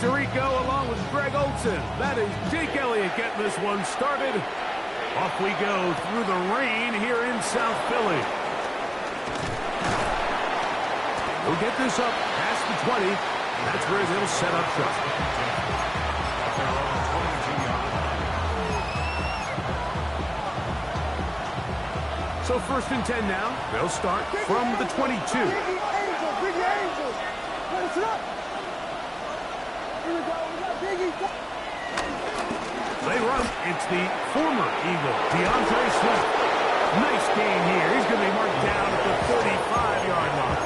Tirico along with Greg Olson. That is Jake Elliott getting this one started. Off we go through the rain here in South Philly. We'll get this up past the 20. That's where they'll set up shop. So 1st and 10 now. They'll start from the 22. Big Angels. Let it up. Here we go. We got Biggie. They run. It's the former Eagle, DeAndre Swift. Nice gain here. He's going to be marked down at the 45-yard line.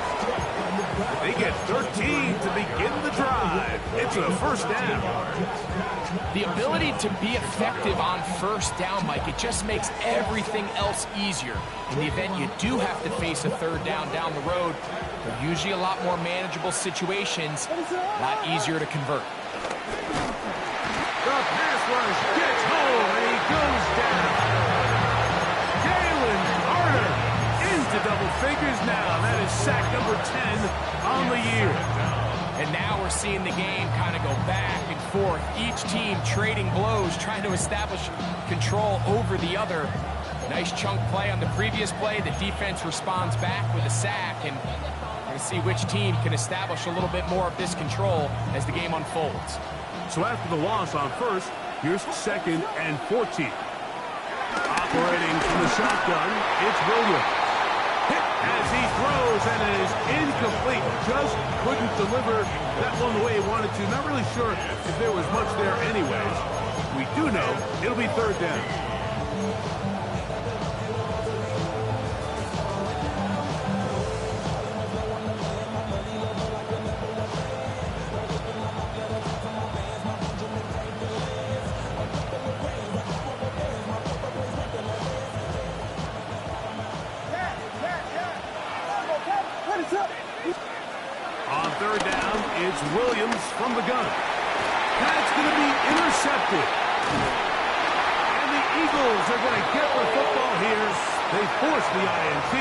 They get 13 to begin the drive. It's a 1st down. The ability to be effective on 1st down, Mike, it just makes everything else easier. In the event you do have to face a 3rd down the road, they're usually a lot more manageable situations, a lot easier to convert. The pass rush gets home, and he goes down. Jalen Carter into double figures now. That is sack number 10 on the year. And now we're seeing the game kind of go back and forth. Each team trading blows, trying to establish control over the other. Nice chunk play on the previous play. The defense responds back with a sack, and we're going to see which team can establish a little bit more of this control as the game unfolds. So after the loss on 1st, here's 2nd and 14. Operating from the shotgun, it's Williams. Hit as he throws, and it is incomplete. Just couldn't deliver that one the way he wanted to. Not really sure if there was much there anyways. We do know it'll be 3rd down. On 3rd down, it's Williams from the gun. That's going to be intercepted. And the Eagles are going to get the football here. They force the INT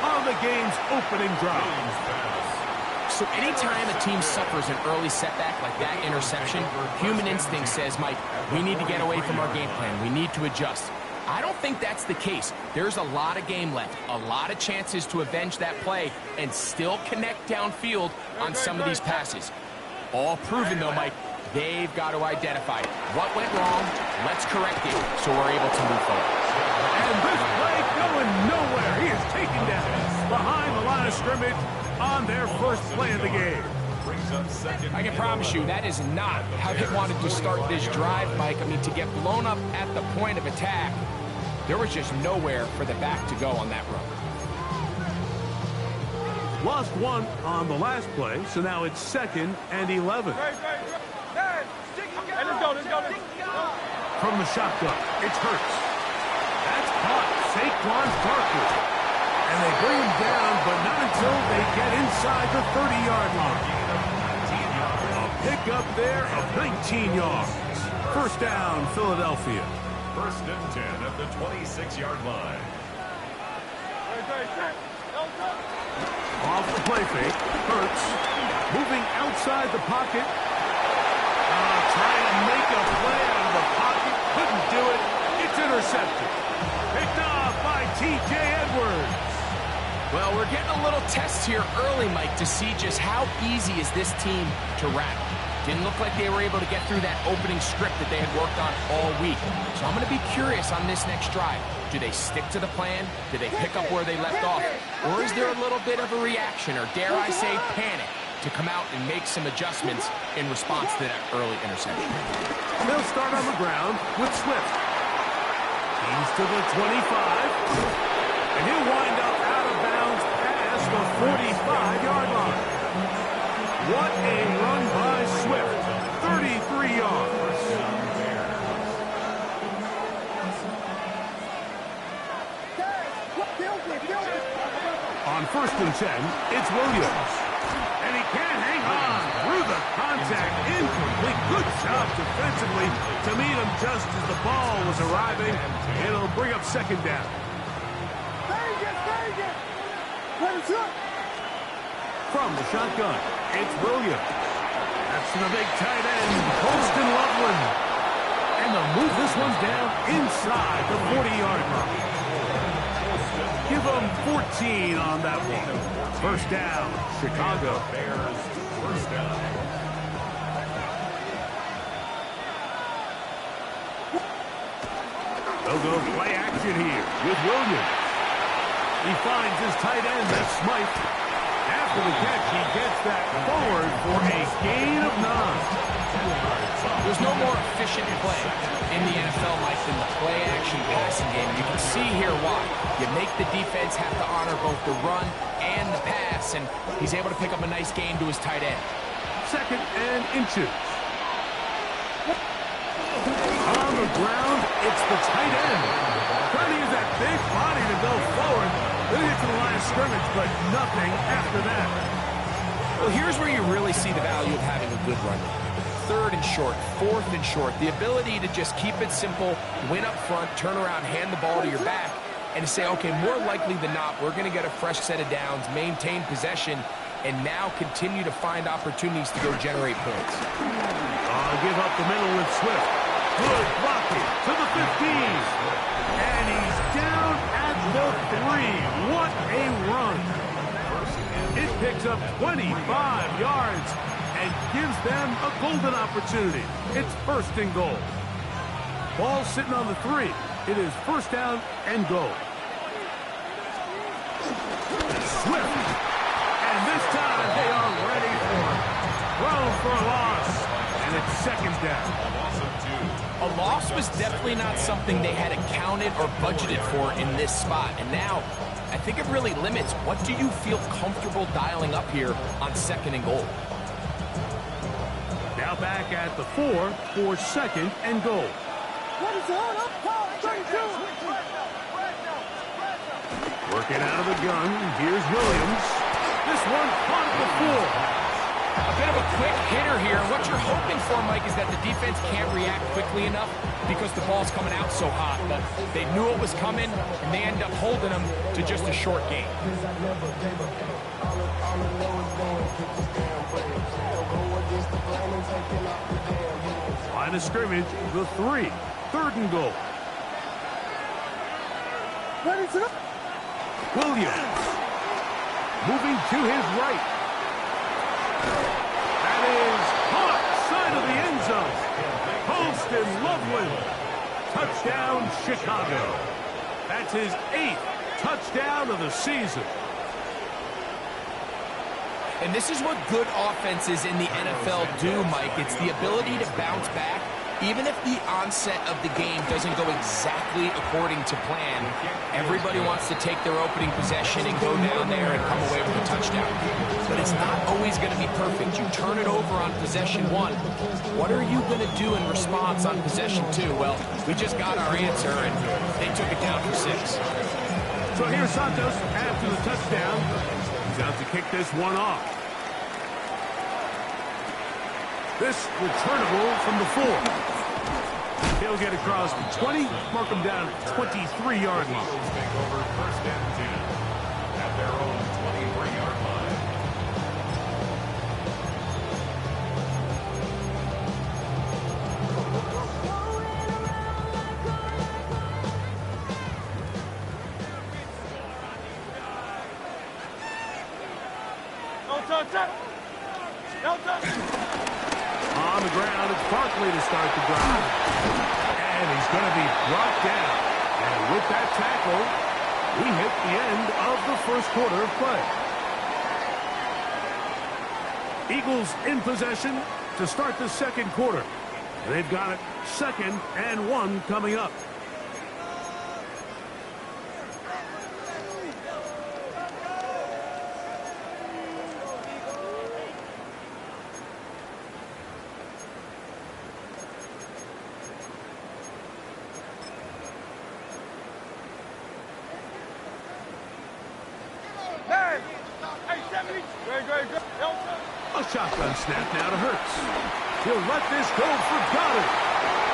on the game's opening drive. So anytime a team suffers an early setback like that interception, human instinct says, Mike, we need to get away from our game plan. We need to adjust. I don't think that's the case. There's a lot of game left, a lot of chances to avenge that play and still connect downfield on some of these passes. All proven, though, Mike, they've got to identify what went wrong, let's correct it so we're able to move forward. And this play going nowhere. He is taken down behind the line of scrimmage on their first play of the game. I can promise you that is not how they wanted to start this drive, Mike. I mean, to get blown up at the point of attack, there was just nowhere for the back to go on that run. Lost one on the last play, so now it's 2nd and 11. From the shotgun, it's Hurts. That's caught. Saquon Barkley. And they bring him down, but not until they get inside the 30-yard line. A pickup there of 19 yards. 1st down, Philadelphia. 1st and 10 at the 26-yard line. Off the play fake, Hurts moving outside the pocket. Trying to make a play out of the pocket. Couldn't do it. It's intercepted. Picked off by T.J. Edwards. Well, we're getting a little test here early, Mike, to see just how easy is this team to rattle. Didn't look like they were able to get through that opening script that they had worked on all week. So I'm going to be curious on this next drive. Do they stick to the plan? Do they pick up where they left off? Or is there a little bit of a reaction, or dare I say panic, to come out and make some adjustments in response to that early interception? They'll start on the ground with Swift. He's to the 25. And he'll wind up out of bounds past the 45-yard line. What a run by Swift. 33 yards. On 1st and 10, it's Williams. And he can't hang on through the contact. Incomplete. Good job defensively to meet him just as the ball was arriving. It'll bring up 2nd down. From the shotgun, it's Williams. That's to the big tight end, Holston Loveland. And they'll move this one down inside the 40-yard line. Give them 14 on that one. First down, Chicago. Bears, first down. They'll go play action here with Williams. He finds his tight end, that's Smythe. After the catch, he gets that forward for a gain of 9. There's no more efficient play in the NFL, Mike, than the play-action passing game. You can see here why. You make the defense have to honor both the run and the pass, and he's able to pick up a nice gain to his tight end. Second and inches. On the ground, it's the tight end. Trying to use that big body to go forward. Then he gets to the line of scrimmage, but nothing after that. Well, here's where you really see the value of having a good run. Third and short, fourth and short. The ability to just keep it simple, win up front, turn around, hand the ball to your back, and to say, okay, more likely than not, we're going to get a fresh set of downs, maintain possession, and now continue to find opportunities to go generate points. Give up the middle with Swift. Good blocking to the 15. And he's down at the 3. What a run. It picks up 25 yards and gives them a golden opportunity. It's first and goal. Ball sitting on the 3. It is first down and goal. Swift. And this time they are ready for it. Throw for a loss. And it's second down. A loss was definitely not something they had accounted or budgeted for in this spot. And now, I think it really limits what do you feel comfortable dialing up here on second and goal. Now back at the 4 for second and goal. Working out of the gun, here's Williams. This one caught at the 4. A bit of a quick hitter here. What you're hoping for, Mike, is that the defense can't react quickly enough because the ball's coming out so hot. But they knew it was coming, and they end up holding them to just a short gain. Line of scrimmage, the 3. Third and goal. Williams. Moving to his right. That is caught side of the end zone. Holston Loveland. Touchdown, Chicago. That's his 8th touchdown of the season. And this is what good offenses in the NFL do, Mike. It's the ability to bounce back, even if the onset of the game doesn't go exactly according to plan. Everybody wants to take their opening possession and go down there and come away with a touchdown. But it's not always going to be perfect. You turn it over on possession 1. What are you going to do in response on possession 2? Well, we just got our answer, and they took it down for 6. So here's Santos after the touchdown. He's out to kick this one off. This returnable from the 4. He'll get across the 20, mark him down at 23-yard line. Take over first and 10 at their own 23-yard line. On the ground, it's Barkley to start the drive. And he's going to be brought down. And with that tackle, we hit the end of the first quarter of play. Eagles in possession to start the second quarter. They've got it second and 1 coming up. A shotgun snap now to Hurts. He'll let this go for Goddard.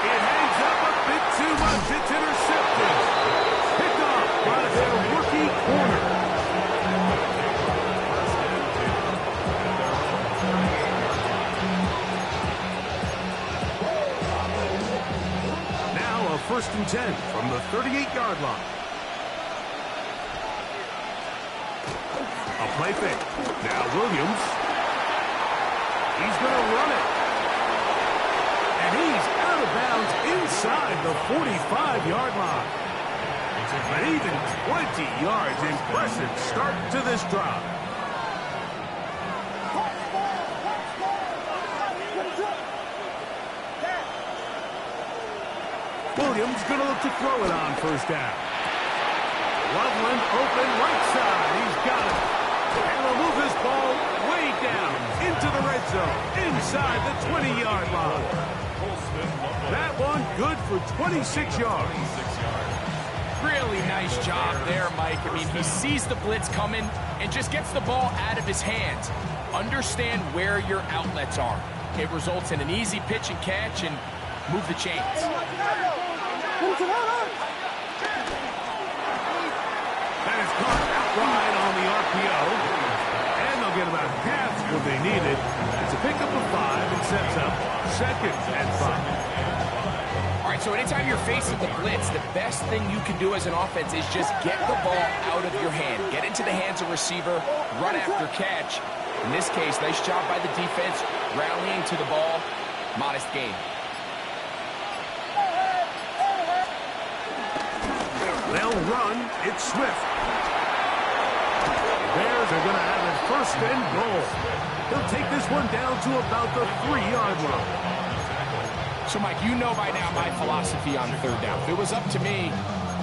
It hangs up a bit too much. It's intercepted. Picked off by their rookie corner. 1st and 10 from the 38-yard line. A play fake. Now Williams. He's going to run it. And he's out of bounds inside the 45-yard line. But even 20 yards. Impressive start to this drive. Williams going to look to throw it on 1st down. Loveland open right side. He's got it. And he'll move this ball way down into the red zone, inside the 20-yard line. That one good for 26 yards. Really nice job there, Mike. I mean, he sees the blitz coming and just gets the ball out of his hands. Understand where your outlets are. It results in an easy pitch and catch and move the chains. That is caught outright on the RPO. And they'll get about half what they needed. It's a pickup of 5 and sets up 2nd and 5. All right, so anytime you're facing the blitz, the best thing you can do as an offense is just get the ball out of your hand. Get into the hands of receiver, run after catch. In this case, nice job by the defense, rallying to the ball. Modest gain. They'll run. It's Swift. Bears are going to have it 1st and goal. He'll take this one down to about the 3-yard line. So, Mike, you know by now my philosophy on 3rd down. If it was up to me,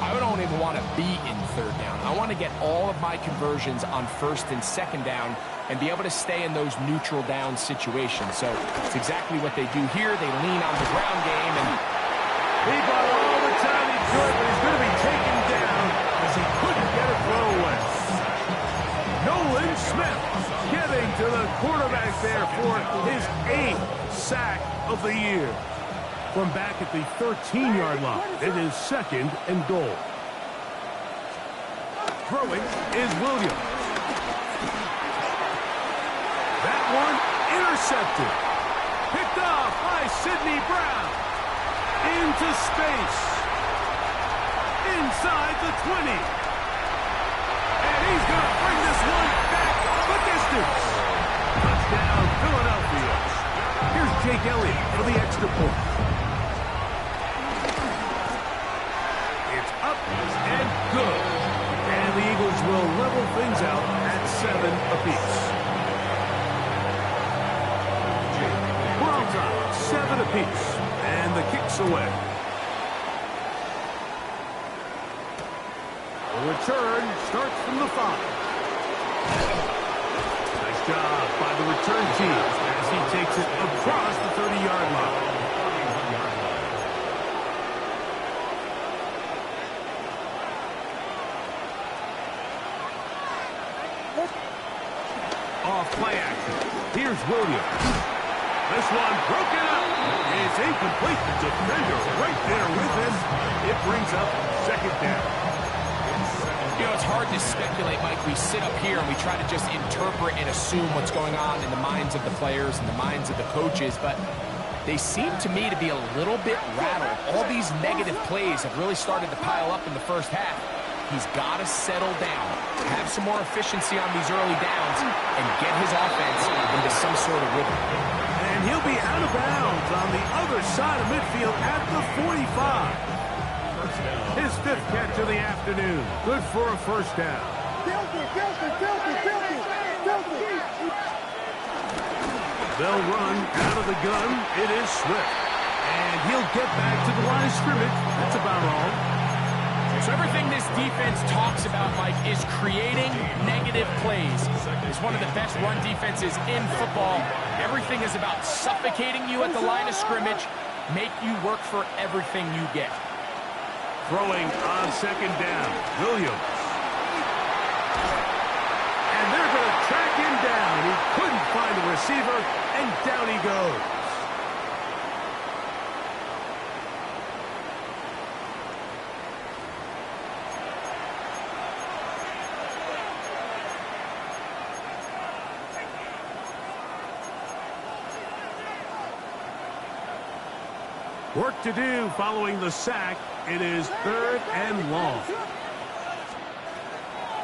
I don't even want to be in 3rd down. I want to get all of my conversions on 1st and 2nd down and be able to stay in those neutral down situations. So it's exactly what they do here. They lean on the ground game. And he got all the time he could, but he's going to be taken down as he couldn't get a throw away. Nolan Smith getting to the quarterback there for his 8th sack of the year. From back at the 13-yard line, it is 2nd and goal. Throwing is Williams. That one intercepted. Picked off by Sidney Brown. Into space. Inside the 20. And he's going to bring this one back the distance. Touchdown, Philadelphia. Here's Jake Elliott for the extra point. It's up and good. And the Eagles will level things out at 7 apiece. We're on top, 7 apiece. And the kick's away. The return starts from the 5. Nice job by the return team as he takes it across the 30-yard line. Off play action. Here's Williams. This one broken up. It's incomplete. The defender right there with him. It brings up 2nd down. You know, it's hard to speculate, Mike. We sit up here and we try to just interpret and assume what's going on in the minds of the players and the minds of the coaches, but they seem to me to be a little bit rattled. All these negative plays have really started to pile up in the 1st half. He's got to settle down, have some more efficiency on these early downs, and get his offense into some sort of rhythm. And he'll be out of bounds on the other side of midfield at the 45. His 5th catch of the afternoon. Good for a 1st down. They'll run out of the gun. It is Swift. And he'll get back to the line of scrimmage. That's about all. So everything this defense talks about, Mike, is creating negative plays. It's one of the best run defenses in football. Everything is about suffocating you at the line of scrimmage, make you work for everything you get. Throwing on 2nd down, Williams. And they're going to track him down. He couldn't find a receiver, and down he goes. Work to do following the sack. It is 3rd and long.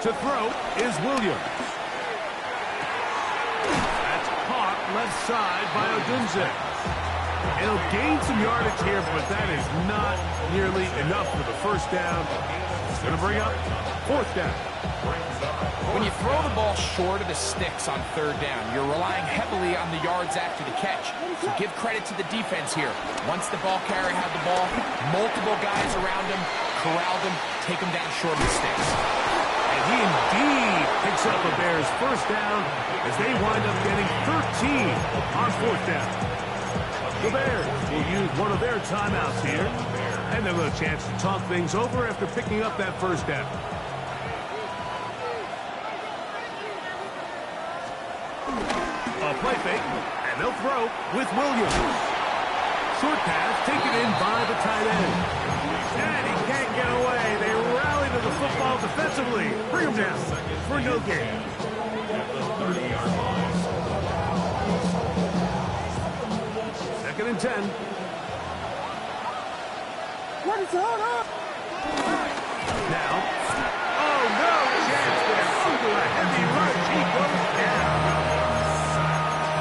To throw is Williams. That's caught left side by Odunze. He'll gain some yardage here, but that is not nearly enough for the first down. It's going to bring up 4th down. When you throw the ball short of the sticks on 3rd down, you're relying heavily on the yards after the catch. So give credit to the defense here. Once the ball carrier had the ball, multiple guys around him, corralled him, take him down short of the sticks. And he indeed picks up a Bears first down as they wind up getting 13 on 4th down. The Bears will use one of their timeouts here, and they'll have a chance to talk things over after picking up that first down. A play fake, and they'll throw with Williams. Short pass taken in by the tight end. And he can't get away. They rally to the football defensively. Bring him down for no gain. Second and 10. What is hold up? Now. Oh, no chance there. Under a heavy rush. He goes down.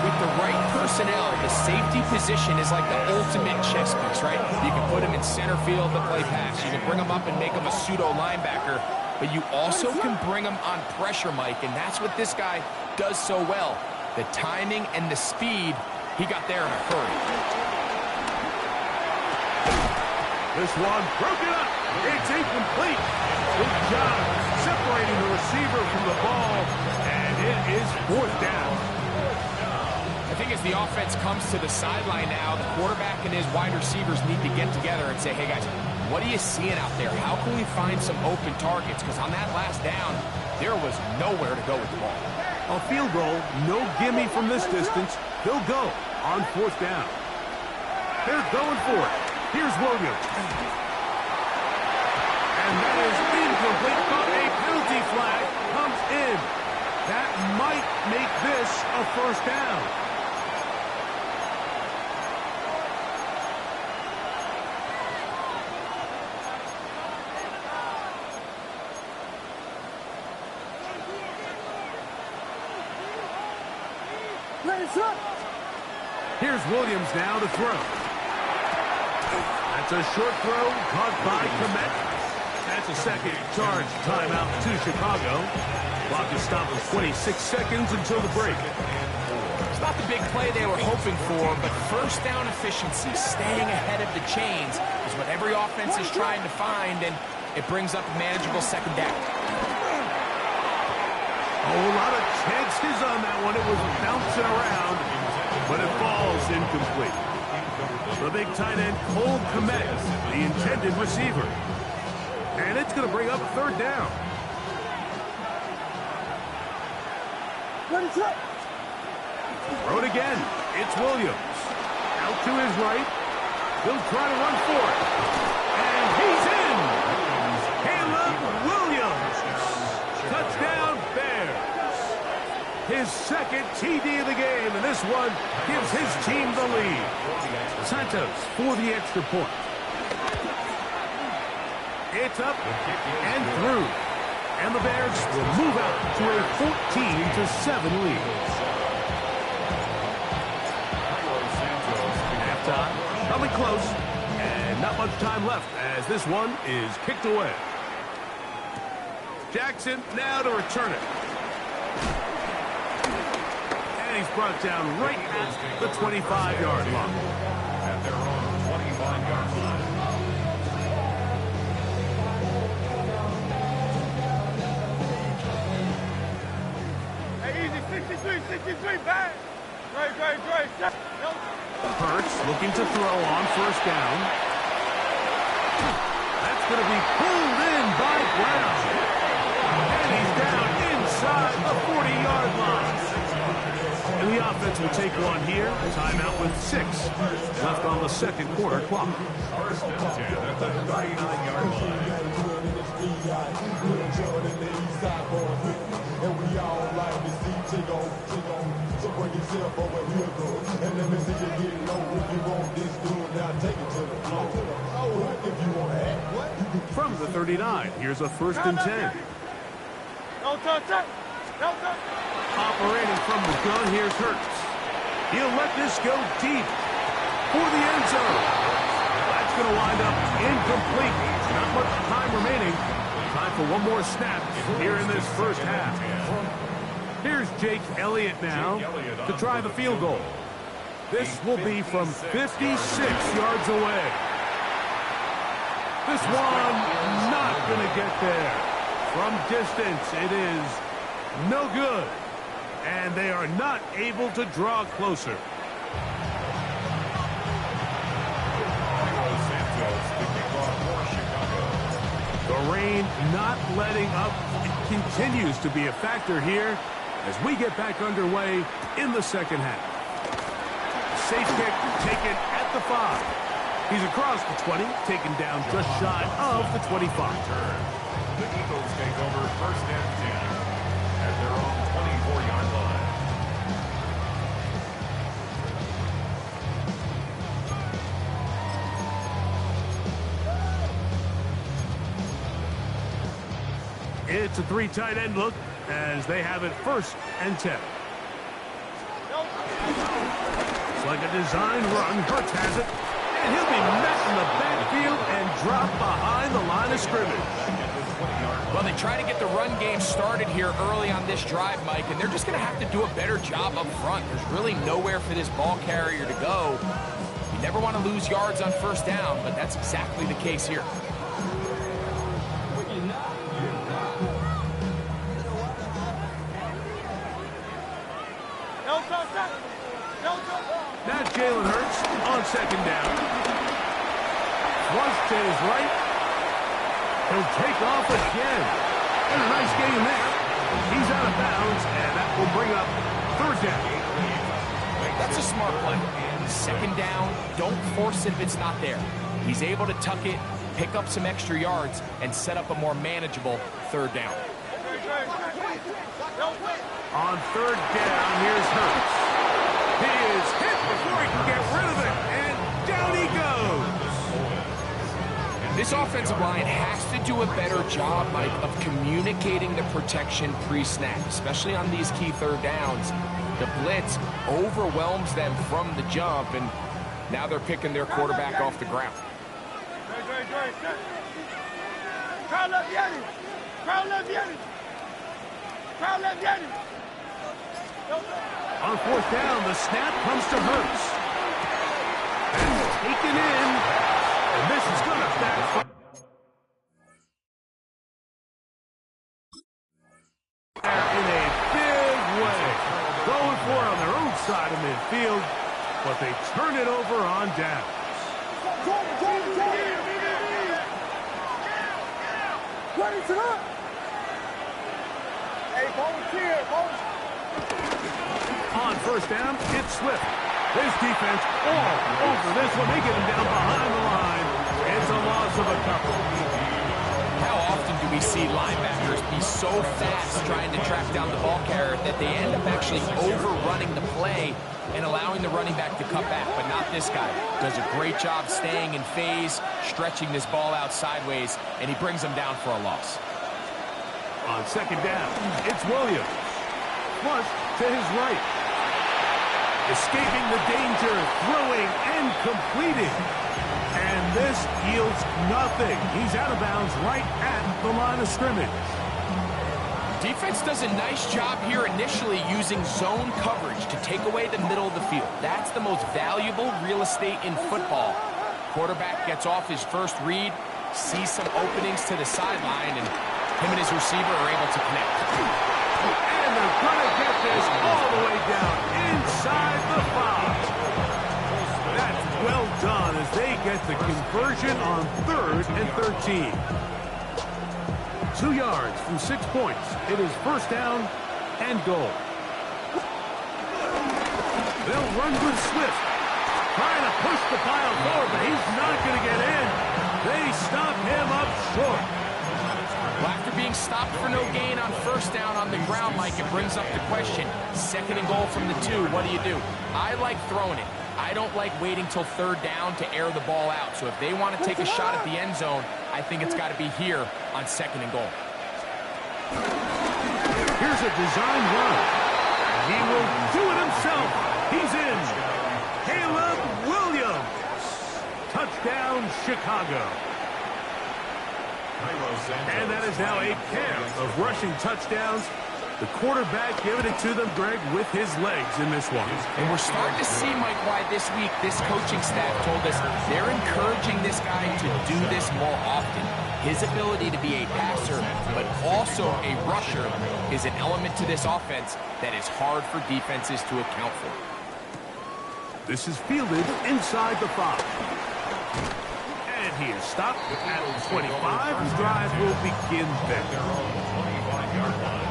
With the right personnel, the safety position is like the ultimate chess piece, right? You can put him in center field to play pass. You can bring him up and make him a pseudo linebacker. But you also can bring him on pressure, Mike, and that's what this guy does so well. The timing and the speed, he got there in a hurry. This one broken up. It's incomplete. Good job separating the receiver from the ball, and it is 4th down. I think as the offense comes to the sideline now, the quarterback and his wide receivers need to get together and say, hey, guys, what are you seeing out there? How can we find some open targets? Because on that last down, there was nowhere to go with the ball. A field goal, no gimme from this distance. They'll go on 4th down. They're going for it. Here's Williams. And that is incomplete, but a penalty flag comes in. That might make this a first down. Here's Williams now to throw. That's a short throw caught by Kmet. That's a second charge timeout to Chicago. Clock is stopped with 26 seconds until the break. It's not the big play they were hoping for, but first down efficiency, staying ahead of the chains, is what every offense is trying to find, and it brings up a manageable second down. A lot of chances on that one. It was bouncing around, but it falls incomplete. The big tight end, Cole Kmet, the intended receiver. And it's going to bring up 3rd down. Throw it again. It's Williams. Out to his right. He'll try to run for it. And he's in. Caleb Williams. Touchdown, Bears. His second TD of the game, and this one gives his team the lead. Santos for the extra point. It's up and through. And the Bears will move out to a 14-7 lead. Halftime coming close, and not much time left as this one is kicked away. Jackson now to return it. And he's brought down right at the 25-yard line. At their own 25-yard line. Hey, easy, 63, bang! Great. Hurts looking to throw on first down. That's going to be pulled in by Brown. And he's down inside the 40-yard line. And the offense will take one here. Timeout with 6 left on the second quarter clock. First and 10 at the 39-yard line. And we all like to see Chico. So bring yourself over here, though. And let me see you get low. If you want this dude, now take it to the floor. If you want to act from the 39. Here's a 1st and 10. Operating from the gun, here's Hurts. He'll let this go deep for the end zone. That's going to wind up incomplete. Not much time remaining. Time for one more snap here in this first half. Here's Jake Elliott now to try the field goal. This will be from 56 yards away. This one not going to get there. From distance, it is no good. And they are not able to draw closer. The rain not letting up. It continues to be a factor here as we get back underway in the second half. Safe kick taken at the 5. He's across the 20, taken down just shy of the 25. The Eagles take over 1st and 10 at their own 24-yard line. It's a 3 tight end look as they have it 1st and 10. It's like a design run. Hurts has it. And he'll be met in the backfield and dropped behind the line of scrimmage. Well, they try to get the run game started here early on this drive, Mike, and they're just going to have to do a better job up front. There's really nowhere for this ball carrier to go. You never want to lose yards on 1st down, but that's exactly the case here. Now Jalen Hurts on 2nd down. Flush to his right. He'll take off again. And a nice gain there. He's out of bounds, and that will bring up 3rd down. That's a smart play. 2nd down, don't force it if it's not there. He's able to tuck it, pick up some extra yards, and set up a more manageable 3rd down. On 3rd down, here's Hurts. He is hit before he can get rid of it, and down he goes. This offensive line has to do a better job, Mike, of communicating the protection pre-snap, especially on these key 3rd downs. The blitz overwhelms them from the jump, and now they're picking their quarterback off the ground. On 4th down, the snap comes to Hurts. And taken in. And this is going to backfire in a big way. Going for it on their own side of midfield, but they turn it over on downs. Ready to up. Hey, Bones here, Bones. On 1st down, it's Swift. His defense all over this one. They get him down behind the line. It's a loss of a couple. How often do we see linebackers be so fast trying to track down the ball carrier that they end up actually overrunning the play and allowing the running back to cut back? But not this guy. Does a great job staying in phase, stretching this ball out sideways, and he brings him down for a loss. On 2nd down, it's Williams. Flush to his right. Escaping the danger, throwing and completing. And this yields nothing. He's out of bounds right at the line of scrimmage. Defense does a nice job here initially using zone coverage to take away the middle of the field. That's the most valuable real estate in football. Quarterback gets off his first read, sees some openings to the sideline, and him and his receiver are able to connect. And they're going to get this all the way down inside the 5. That's well done as they get the conversion on 3rd and 13. 2 yards from 6 points. It is 1st down and goal. They'll run with Swift. Trying to push the pile forward, but he's not going to get in. They stop him up short. Well, after being stopped for no gain on 1st down on the ground, Mike, it brings up the question. 2nd and goal from the 2, what do? I like throwing it. I don't like waiting till 3rd down to air the ball out. So if they want to take a shot at the end zone, I think it's got to be here on 2nd and goal. Here's a design run. He will do it himself. He's in. Caleb Williams. Touchdown, Chicago. And that is now a pair of rushing touchdowns. The quarterback giving it to them, Greg, with his legs in this one. And we're starting to see, Mike, why this week this coaching staff told us they're encouraging this guy to do this more often. His ability to be a passer, but also a rusher, is an element to this offense that is hard for defenses to account for. This is fielded inside the 5. And he is stopped at the 25. The drive will begin there. They're on the 25-yard line.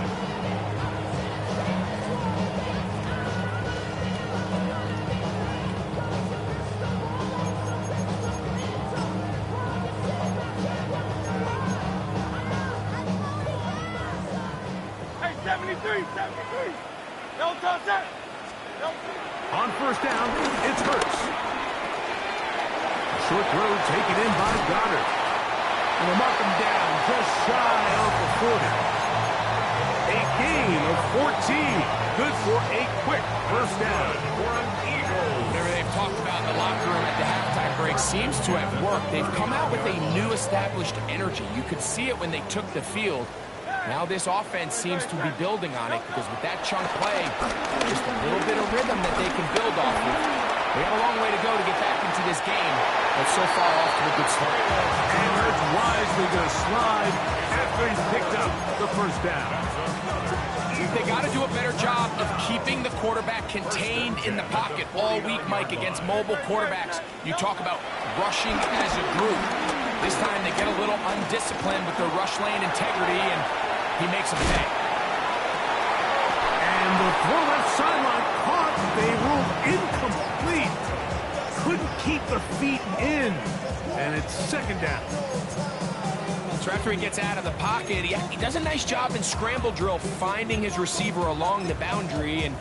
Hey, 73. Don't touch that. On 1st down, it's Hurts. Short throw taken in by Goddard. And they'll mark him down just shy of the 40. A gain of 14. Good for a quick 1st down. Whatever they've talked about in the locker room at the halftime break seems to have worked. They've come out with a new established energy. You could see it when they took the field. Now this offense seems to be building on it because with that chunk play, just a little bit of rhythm that they can build off of. They got a long way to go to get back into this game, but so far off to a good start. And Hurts wisely going to slide after he's picked up the 1st down. They got to do a better job of keeping the quarterback contained in the pocket all week, Mike, against mobile quarterbacks. You talk about rushing as a group. This time they get a little undisciplined with their rush lane integrity, and he makes a pay. And the throw left sideline caught. They ruled incomplete. Couldn't keep the feet in. And it's 2nd down. So after he gets out of the pocket, he does a nice job in scramble drill finding his receiver along the boundary, and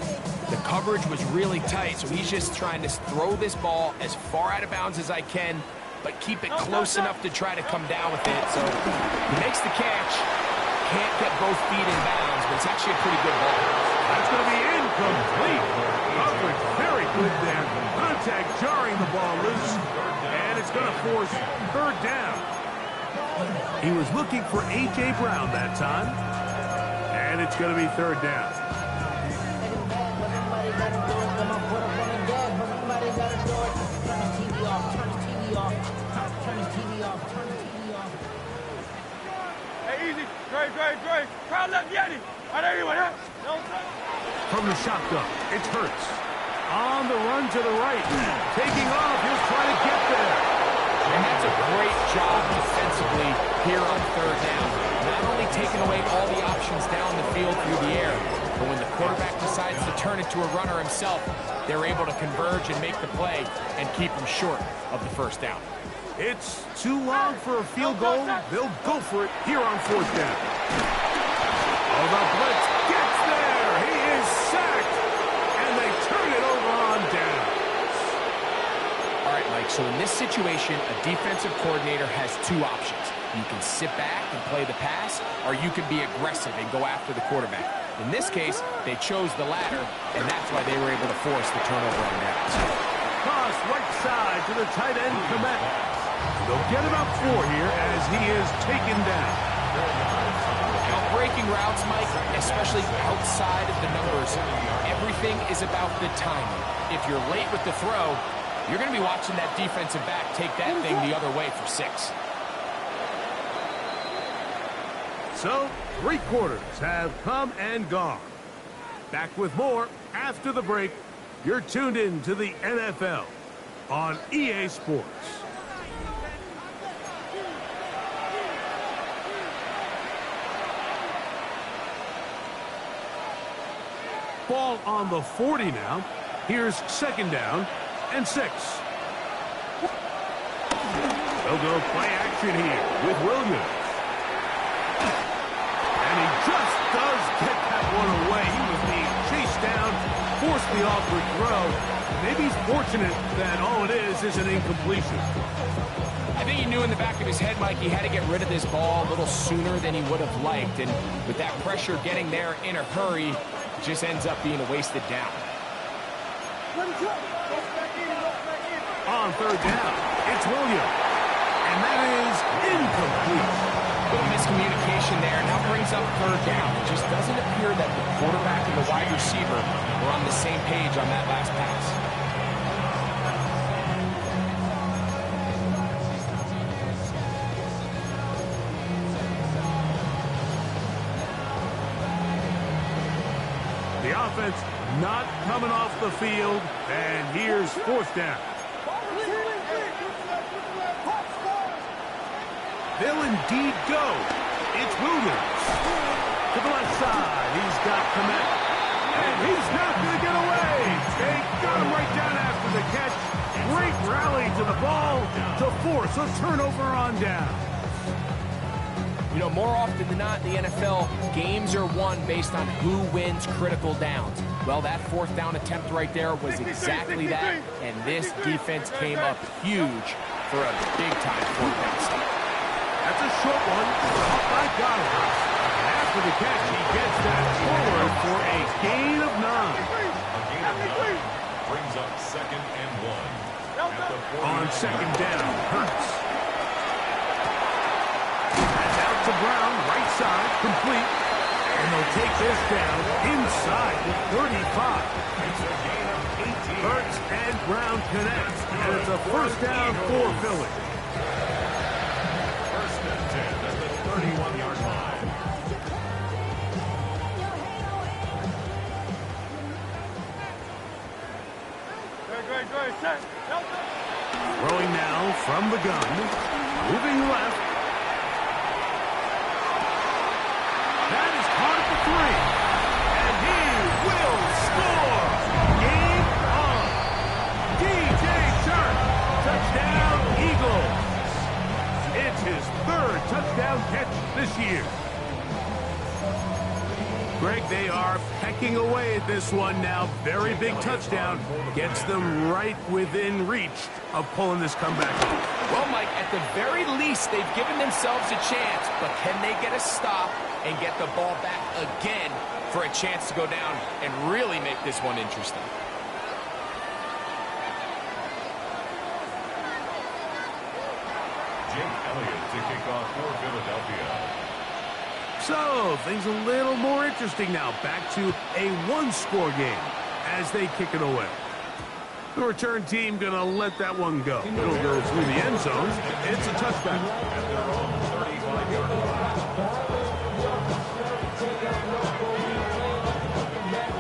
the coverage was really tight, so he's just trying to throw this ball as far out of bounds as I can, but keep it close enough to try to come down with it. So he makes the catch, can't get both feet in bounds, but it's actually a pretty good ball. That's going to be incomplete. Coverage very good there. Contact jarring the ball loose, and it's going to force 3rd down. He was looking for A.J. Brown that time, and it's going to be 3rd down. Hey, easy. Dre. Crowd left Yeti. All right, everyone, huh? From the shotgun, it's Hurts. On the run to the right. Taking off, he'll try to get there. And that's a great job defensively here on 3rd down. Not only taking away all the options down the field through the air, but when the quarterback decides to turn it to a runner himself, they're able to converge and make the play and keep him short of the 1st down. It's too long for a field goal. They'll go for it here on 4th down. Oh, the blitz gets there. He is sacked, and they turn it over on down. All right, Mike, so in this situation, a defensive coordinator has 2 options. You can sit back and play the pass, or you can be aggressive and go after the quarterback. In this case, they chose the latter, and that's why they were able to force the turnover on downs. Cross right side to the tight end, Komet. They'll get about 4 here as he is taken down. Now, breaking routes, Mike, especially outside of the numbers, everything is about the timing. If you're late with the throw, you're going to be watching that defensive back take that thing the other way for 6. So, 3 quarters have come and gone. Back with more after the break. You're tuned in to the NFL on EA Sports. Ball on the 40 now. Here's 2nd down and 6. They'll go play action here with Williams. And he just does get that one away. He was being chased down, forced missed the awkward throw. Maybe he's fortunate that all it is an incompletion. I think he knew in the back of his head, Mike, he had to get rid of this ball a little sooner than he would have liked. And with that pressure getting there in a hurry, it just ends up being a wasted down. On third down, it's Williams. And that is incomplete. Little miscommunication there. Now brings up third down. It just doesn't appear that the quarterback and the wide receiver were on the same page on that last pass. The offense not coming off the field, and here's fourth down. They'll indeed go. It's Williams. To the left side, he's got Kmet. And he's not going to get away. They got him right down after the catch. Great rally to the ball to force a turnover on down. You know, more often than not in the NFL, games are won based on who wins critical downs. Well, that fourth down attempt right there was exactly that, and this defense came up huge for a big-time fourth down stop. That's a short one, off by Goddard. After the catch, he gets that forward for a gain of 9. Brings up 2nd and 1. On second down, Hurts. That's out to Brown, right side, complete. And they'll take this down inside the 35. It's a gain of 18. Hurts and Brown connect, and it's a first down for Philly. First and 10 at the 31-yard line. Throwing now from the gun, moving left. That is caught at the 3. And he will score. DJ Chark, touchdown Eagles. It's his 3rd touchdown catch this year. Greg, they are pecking away at this one now. Very big touchdown. Gets them right within reach of pulling this comeback off. Well, Mike, at the very least, they've given themselves a chance, but can they get a stop and get the ball back again for a chance to go down and really make this one interesting? Jake Elliott to kick off for Philadelphia. So, things a little more interesting now. Back to a one-score game as they kick it away. The return team going to let that one go. It'll go through the end zone. It's a touchback. At their own 35-yard line.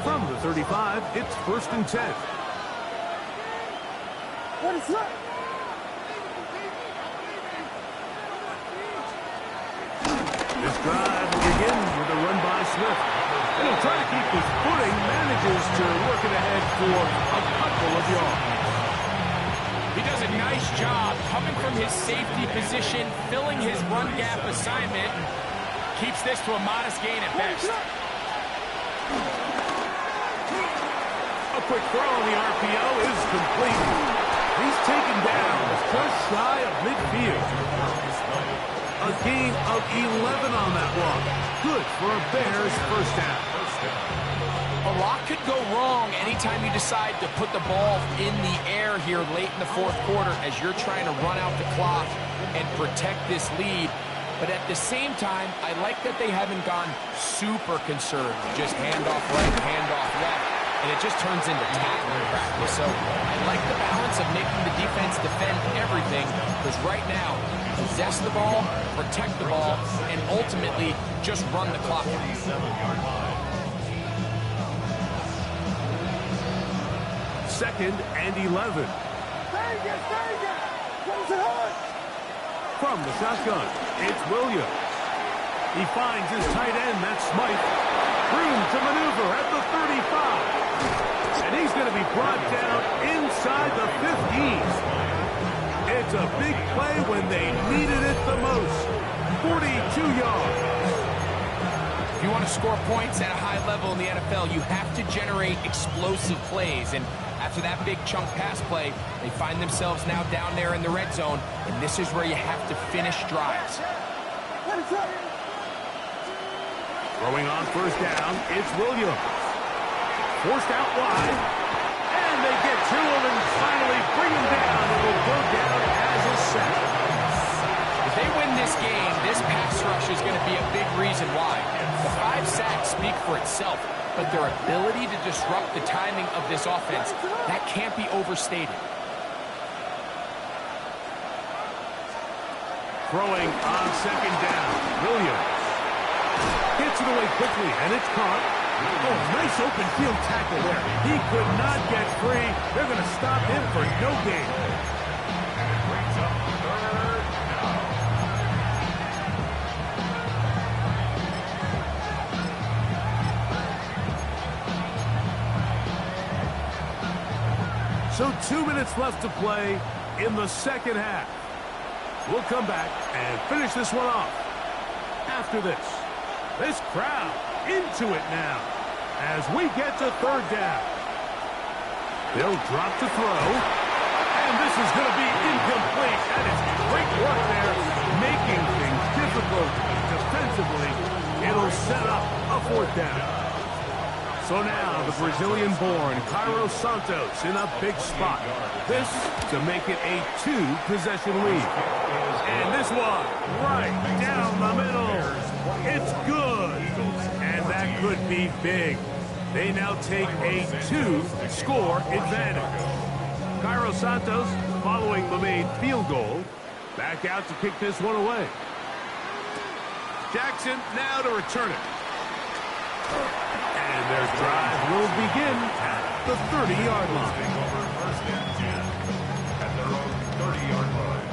From the 35, it's 1st and 10. What is that? This drive will begin with a run by Swift. And he'll try to keep his footing, manages to work it ahead for a couple of yards. He does a nice job coming from his safety position, filling his run gap assignment, and keeps this to a modest gain at best. A quick throw on the RPO is complete. He's taken down just shy of midfield. A gain of 11 on that one. Good for a Bears first down. A lot could go wrong anytime you decide to put the ball in the air here late in the fourth quarter as you're trying to run out the clock and protect this lead. But at the same time, I like that they haven't gone super conservative. Just handoff right, handoff left, and it just turns into tackling practice. So I like the balance of making the defense defend everything, because right now, possess the ball, protect the ball, and ultimately just run the clock. 7-yard line. 2nd and 11. From the shotgun, it's Williams. He finds his tight end, that's Smythe. Room to maneuver at the 35. And he's going to be brought down inside the 15. It's a big play when they needed it the most. 42 yards. If you want to score points at a high level in the NFL, you have to generate explosive plays. And after that big chunk pass play, they find themselves now down there in the red zone, and this is where you have to finish drives. Throwing on first down, it's Williams. Forced out wide, and they get to him and finally bring him down. It will go down as a sack. If they win this game, this pass rush is going to be a big reason why. The 5 sacks speak for itself, but their ability to disrupt the timing of this offense, that can't be overstated. Throwing on second down, Williams. Gets it away quickly, and it's caught. Oh, nice open field tackle there. He could not get free. They're going to stop him for no gain. And it brings up third down. So 2 minutes left to play in the second half. We'll come back and finish this one off after this. This crowd into it now as we get to third down. They'll drop to throw, and this is going to be incomplete. That is great work there, making things difficult defensively. It'll set up a fourth down. So now the Brazilian-born Cairo Santos in a big spot. This to make it a 2-possession lead. And this one right down the middle. It's good. And that could be big. They now take a 2-score advantage. Cairo Santos, following the made field goal, back out to kick this one away. Jackson now to return it. And their drive will begin at the 30-yard line. Take over first and 10 at their own 30-yard line.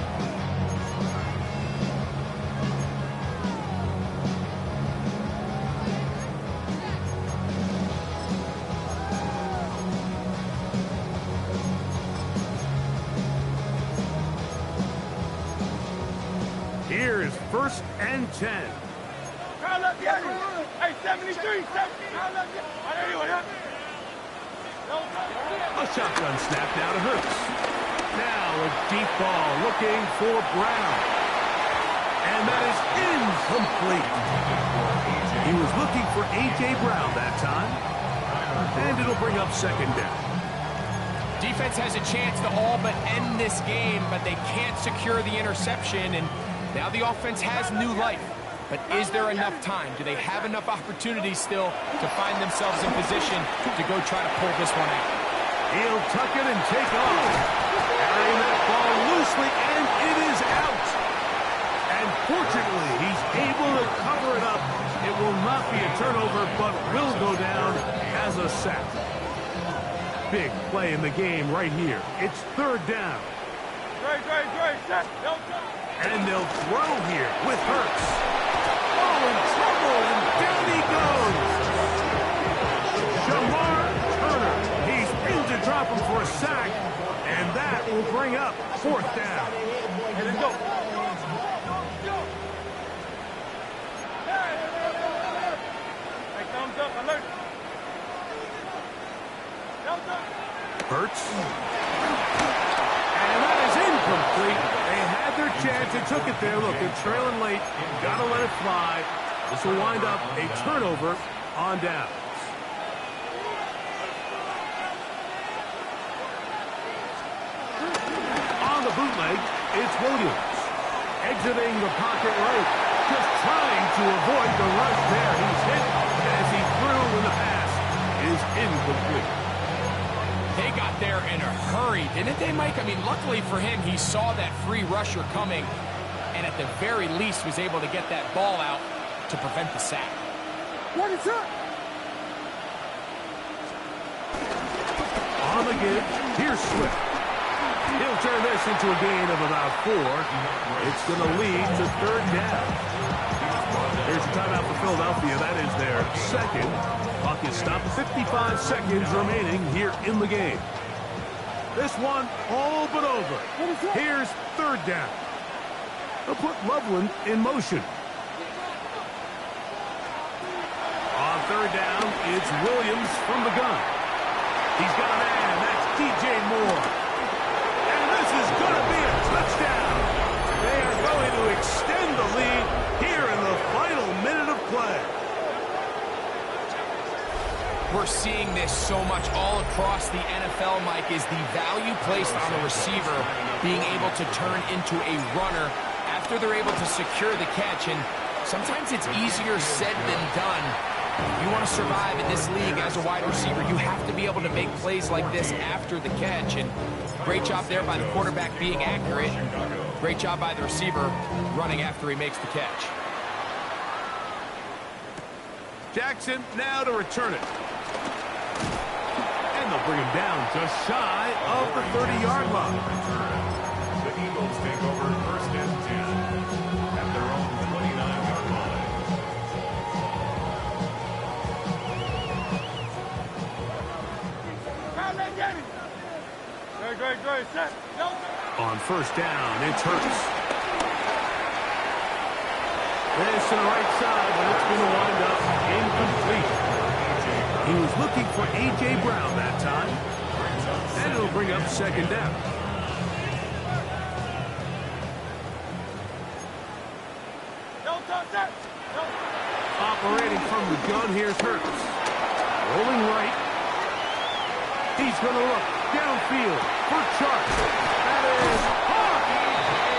Here is first and 10. Hey, 73, 70. A shotgun snap now to Hurts. Now a deep ball looking for Brown. And that is incomplete. He was looking for A.J. Brown that time. And it'll bring up second down. Defense has a chance to all but end this game, but they can't secure the interception, and now the offense has new life. But is there enough time? Do they have enough opportunities still to find themselves in position to go try to pull this one out? He'll tuck it and take off. Carrying that ball loosely, and it is out. And fortunately, he's able to cover it up. It will not be a turnover, but will go down as a sack. Big play in the game right here. It's third down. And they'll throw here with Hurts. Oh, in trouble, and down he goes. Shamar Turner. He's in to drop him for a sack, and that will bring up fourth down. Hey, let's go. Hey, thumbs up, alert. Hurts. And that is incomplete. They had their chance and took it there. Look, they're trailing late. Got to let it fly. This will wind up a turnover on downs. On the bootleg, it's Williams. Exiting the pocket right. Just trying to avoid the rush there. He's hit as he threw when the pass is incomplete. They got there in a hurry, didn't they, Mike? I mean, luckily for him, he saw that free rusher coming, and at the very least was able to get that ball out to prevent the sack. What is up? On the give, here's Swift. He'll turn this into a gain of about 4. It's going to lead to third down. Here's a timeout for Philadelphia. That is their second. Clock is stopped. 55 seconds remaining here in the game. This one all but over. Here's third down. They'll put Loveland in motion. third down, it's Williams from the gun. He's got a man. That's DJ Moore. And this is going to be a touchdown. They are going to extend the lead here in the final minute of play. We're seeing this so much all across the NFL, Mike, is the value placed on the receiver being able to turn into a runner after they're able to secure the catch. And sometimes it's easier said than done. If you want to survive in this league as a wide receiver, you have to be able to make plays like this after the catch. And great job there by the quarterback being accurate. Great job by the receiver running after he makes the catch. Jackson now to return it. And they'll bring him down just shy of the 30-yard line. The Eagles take over first and 10 at their own 29-yard line. Great, set. On first down, it's Hurts. This to the right side, but it's going to wind up incomplete. He was looking for A.J. Brown that time. And it'll bring up second down. Operating from the gun, here's Hurts. Rolling right. He's going to look downfield for Chark. That is hard.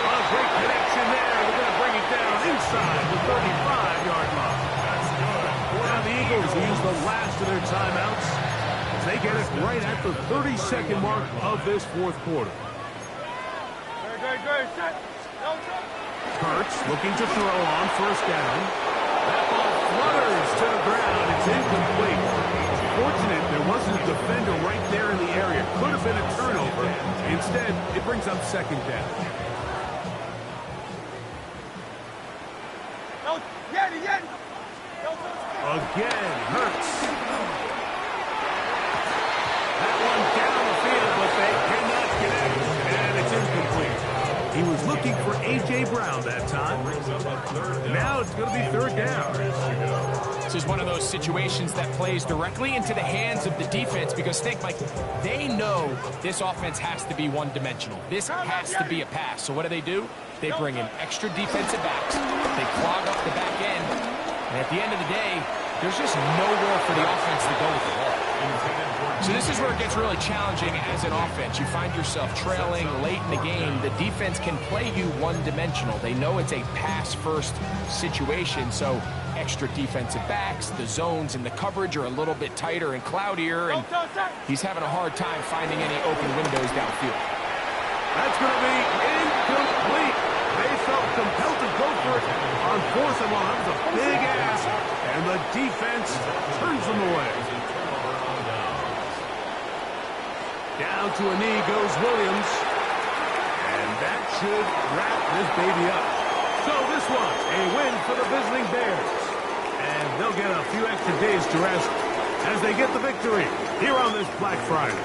A great connection there. They're going to bring it down inside the 35-yard line. Now the Eagles use the last of their timeouts. They get it right at the 30-second mark of this fourth quarter. Hurts looking to throw on first down. That ball flutters to the ground. It's incomplete. Fortunate there wasn't a defender right there in the area. Could have been a turnover. Instead, it brings up second down. Again, Hurts. That one down the field, but they cannot connect, and it's incomplete. He was looking for A.J. Brown that time. Now it's going to be third down. This is one of those situations that plays directly into the hands of the defense because think, Mike, they know this offense has to be one-dimensional. This has to be a pass. So what do? They bring in extra defensive backs. They clog up the back end. And at the end of the day, there's just nowhere for the offense to go with the ball. So this is where it gets really challenging as an offense. You find yourself trailing late in the game. The defense can play you one-dimensional. They know it's a pass-first situation, so extra defensive backs, the zones and the coverage are a little bit tighter and cloudier, and he's having a hard time finding any open windows downfield. That's going to be incomplete. They felt compelled to go for it on fourth and long. It was a big ask, and the defense turns them away. Down to a knee goes Williams, and that should wrap this baby up. So this one, a win for the visiting Bears. And they'll get a few extra days to rest as they get the victory here on this Black Friday.